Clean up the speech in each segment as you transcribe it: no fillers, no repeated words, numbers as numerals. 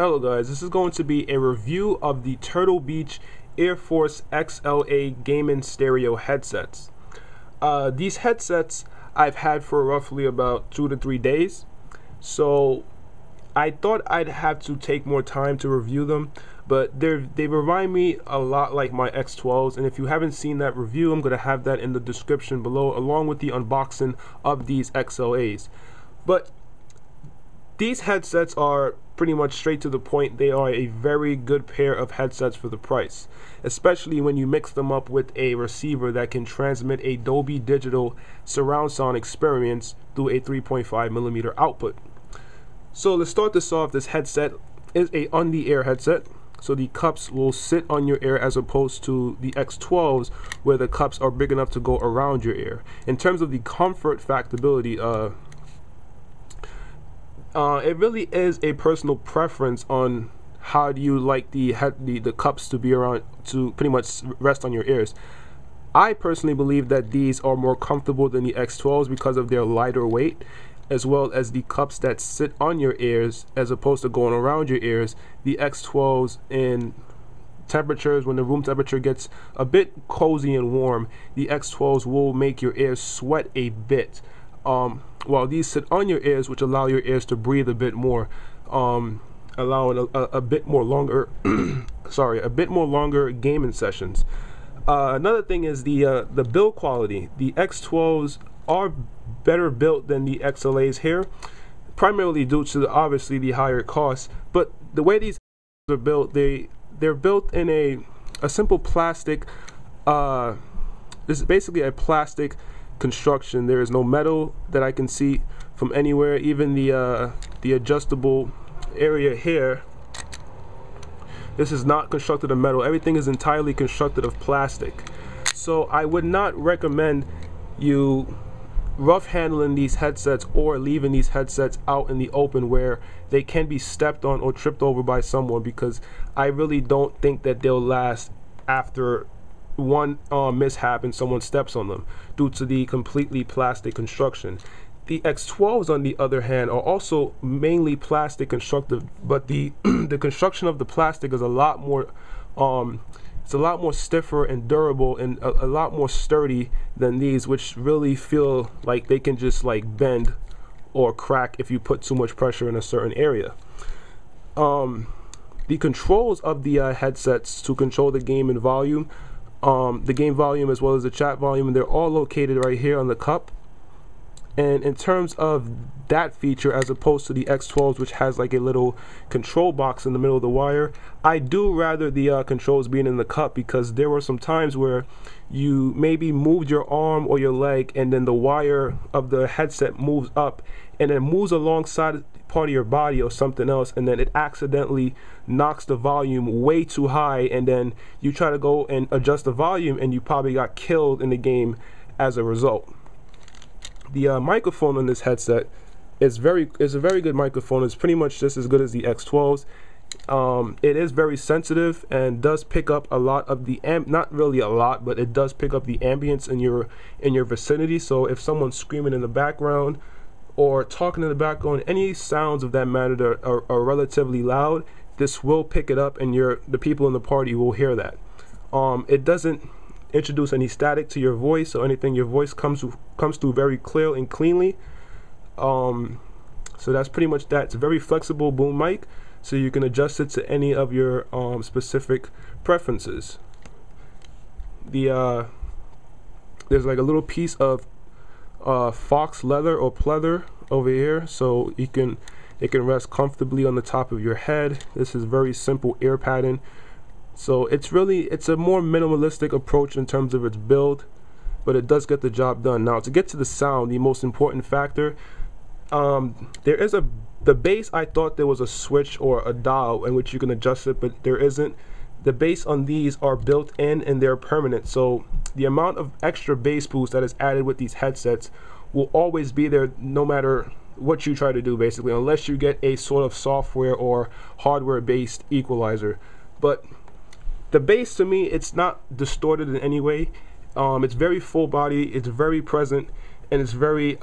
Hello guys, this is going to be a review of the Turtle Beach Ear Force XLa gaming stereo headsets. These headsets I've had for roughly about 2 to 3 days, so I thought I'd have to take more time to review them, but they remind me a lot like my X12s, and if you haven't seen that review, I'm going to have that in the description below along with the unboxing of these XLAs. But these headsets are pretty much straight to the point. They are a very good pair of headsets for the price, especially when you mix them up with a receiver that can transmit a Dolby Digital surround sound experience through a 3.5mm output. So let's start this off. This headset is a on-the-ear headset, so the cups will sit on your ear as opposed to the X12s where the cups are big enough to go around your ear. In terms of the comfort factability, it really is a personal preference on how do you like the cups to be around, to pretty much rest on your ears. I personally believe that these are more comfortable than the X12s because of their lighter weight, as well as the cups that sit on your ears as opposed to going around your ears. The X12s, in temperatures, when the room temperature gets a bit cozy and warm, the X12s will make your ears sweat a bit. While these sit on your ears, which allow your ears to breathe a bit more, allowing a bit more longer a bit more longer gaming sessions. Another thing is the build quality. The X12s are better built than the XLAs here, primarily due to obviously the higher cost, but the way these are built, they're built in a simple plastic. This is basically a plastic construction. There is no metal that I can see from anywhere. Even the adjustable area here, this is not constructed of metal. Everything is entirely constructed of plastic. So I would not recommend you rough handling these headsets or leaving these headsets out in the open where they can be stepped on or tripped over by someone, because I really don't think that they'll last after one mishap and someone steps on them due to the completely plastic construction. The X12s, on the other hand, are also mainly plastic constructed, but the the construction of the plastic is a lot more it's a lot more stiffer and durable and a lot more sturdy than these, which really feel like they can just like bend or crack if you put too much pressure in a certain area. The controls of the headsets to control the game and volume, the game volume as well as the chat volume, they're all located right here on the cup. And in terms of that feature, as opposed to the X12s, which has like a little control box in the middle of the wire, I do rather the controls being in the cup, because there were some times where you maybe moved your arm or your leg and then the wire of the headset moves up and it moves alongside part of your body or something else, and then it accidentally knocks the volume way too high, and then you try to go and adjust the volume and you probably got killed in the game as a result. The microphone on this headset is a very good microphone. It's pretty much just as good as the X12s. It is very sensitive and does pick up a lot of the not really a lot, but it does pick up the ambience in your vicinity. So if someone's screaming in the background or talking in the background, any sounds of that matter that are relatively loud, this will pick it up, and the people in the party will hear that. It doesn't introduce any static to your voice or anything. Your voice comes through very clear and cleanly. So that's pretty much that. It's a very flexible boom mic, so you can adjust it to any of your specific preferences. There's like a little piece of fox leather or pleather over here, so it can rest comfortably on the top of your head. This is very simple ear padding. So it's a more minimalistic approach in terms of its build, but it does get the job done. Now, to get to the sound, the most important factor, there is the bass. I thought there was a switch or a dial in which you can adjust it, but there isn't. The bass on these are built in and they're permanent, so the amount of extra bass boost that is added with these headsets will always be there no matter what you try to do, basically, unless you get a sort of software or hardware based equalizer. But the bass, to me, it's not distorted in any way. It's very full body, it's very present, and it's very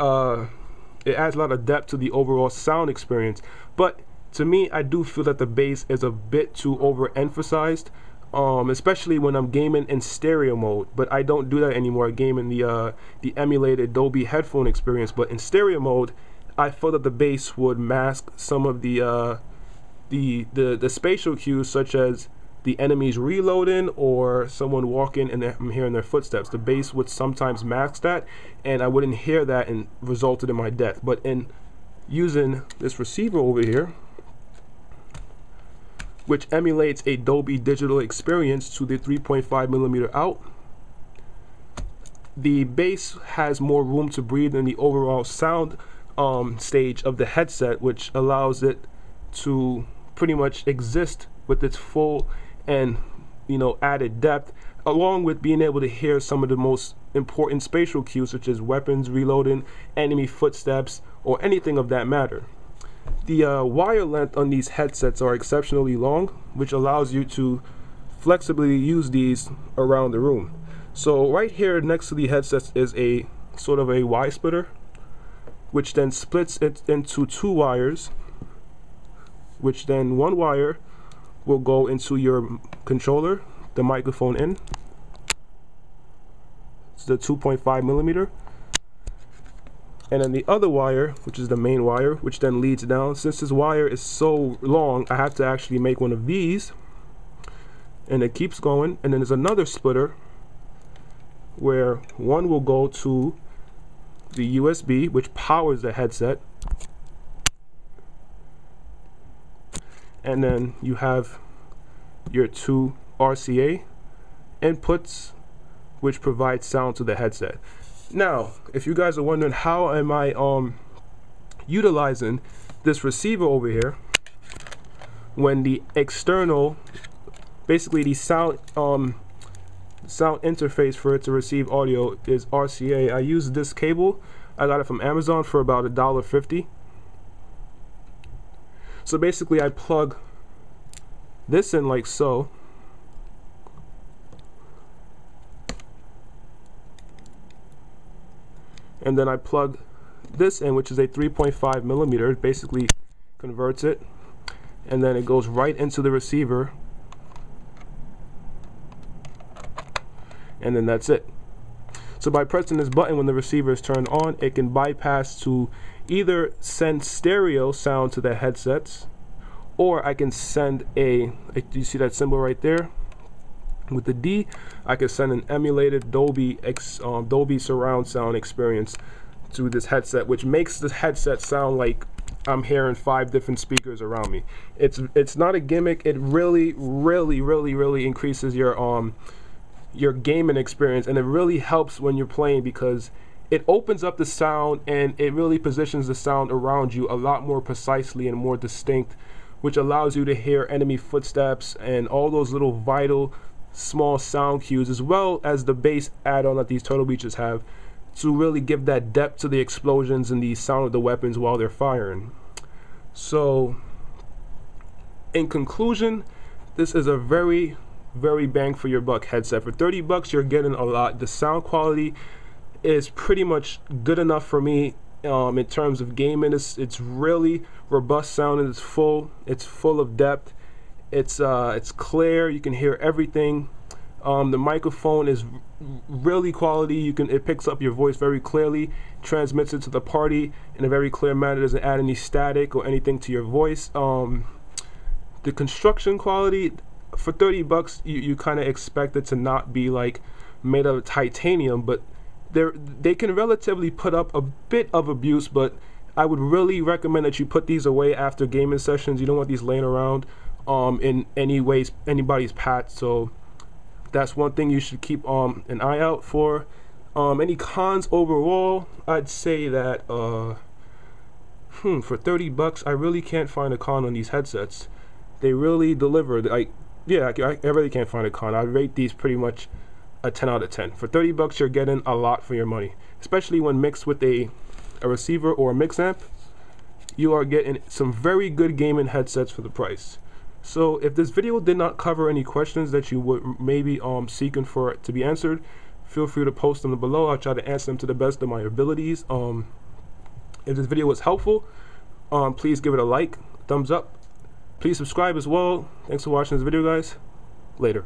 it adds a lot of depth to the overall sound experience. But to me, I do feel that the bass is a bit too overemphasized, especially when I'm gaming in stereo mode. But I don't do that anymore. I game in the emulated Dolby headphone experience. But in stereo mode, I feel that the bass would mask some of the spatial cues, such as the enemies reloading or someone walking and I'm hearing their footsteps. The bass would sometimes mask that, and I wouldn't hear that, and resulted in my death. But in using this receiver over here, which emulates a Dolby digital experience to the 3.5mm out, the bass has more room to breathe in the overall sound stage of the headset, which allows it to pretty much exist with its full and added depth, along with being able to hear some of the most important spatial cues, such as weapons reloading, enemy footsteps, or anything of that matter. The wire length on these headsets are exceptionally long, which allows you to flexibly use these around the room. So right here next to the headsets is a sort of a Y splitter, which then splits it into two wires, which then one wire will go into your controller, the microphone in. It's the 2.5mm. And then the other wire, which is the main wire, which then leads down. Since this wire is so long, I have to actually make one of these, and it keeps going. And then there's another splitter where one will go to the USB, which powers the headset, and then you have your two RCA inputs, which provide sound to the headset. Now, if you guys are wondering how am I utilizing this receiver over here, when the external, basically the sound interface for it to receive audio is RCA, I use this cable. I got it from Amazon for about $1.50. So basically I plug this in like so, and then I plug this in, which is a 3.5mm. It basically converts it, and then it goes right into the receiver, and then that's it. So by pressing this button when the receiver is turned on, it can bypass to either send stereo sound to the headsets, or I can send do you see that symbol right there with the D? I can send an emulated Dolby surround sound experience to this headset, which makes the headset sound like I'm hearing 5 different speakers around me. It's not a gimmick. It really increases your gaming experience, and it really helps when you're playing, because it opens up the sound and it really positions the sound around you a lot more precisely and more distinct, which allows you to hear enemy footsteps and all those little vital small sound cues, as well as the bass add-on that these Turtle Beaches have, to really give that depth to the explosions and the sound of the weapons while they're firing. So in conclusion, this is a very bang for your buck headset. For 30 bucks you're getting a lot. The sound quality is pretty much good enough for me in terms of gaming. It's really robust sound, and it's full of depth. It's clear. You can hear everything. The microphone is really quality. It picks up your voice very clearly, transmits it to the party in a very clear manner. Doesn't add any static or anything to your voice. The construction quality, for 30 bucks, you kind of expect it to not be like made out of titanium, but they can relatively put up a bit of abuse. But I would really recommend that you put these away after gaming sessions. You don't want these laying around in anybody's path. So that's one thing you should keep an eye out for. Any cons overall, I'd say that for 30 bucks I really can't find a con on these headsets. They really deliver. I really can't find a con. I rate these pretty much a 10 out of 10. For 30 bucks you're getting a lot for your money, especially when mixed with a receiver or a mix amp. You are getting some very good gaming headsets for the price. So if this video did not cover any questions that you would maybe seeking for it to be answered, feel free to post them below. I'll try to answer them to the best of my abilities. If this video was helpful, please give it a like, thumbs up, Please subscribe as well. Thanks for watching this video, guys. Later.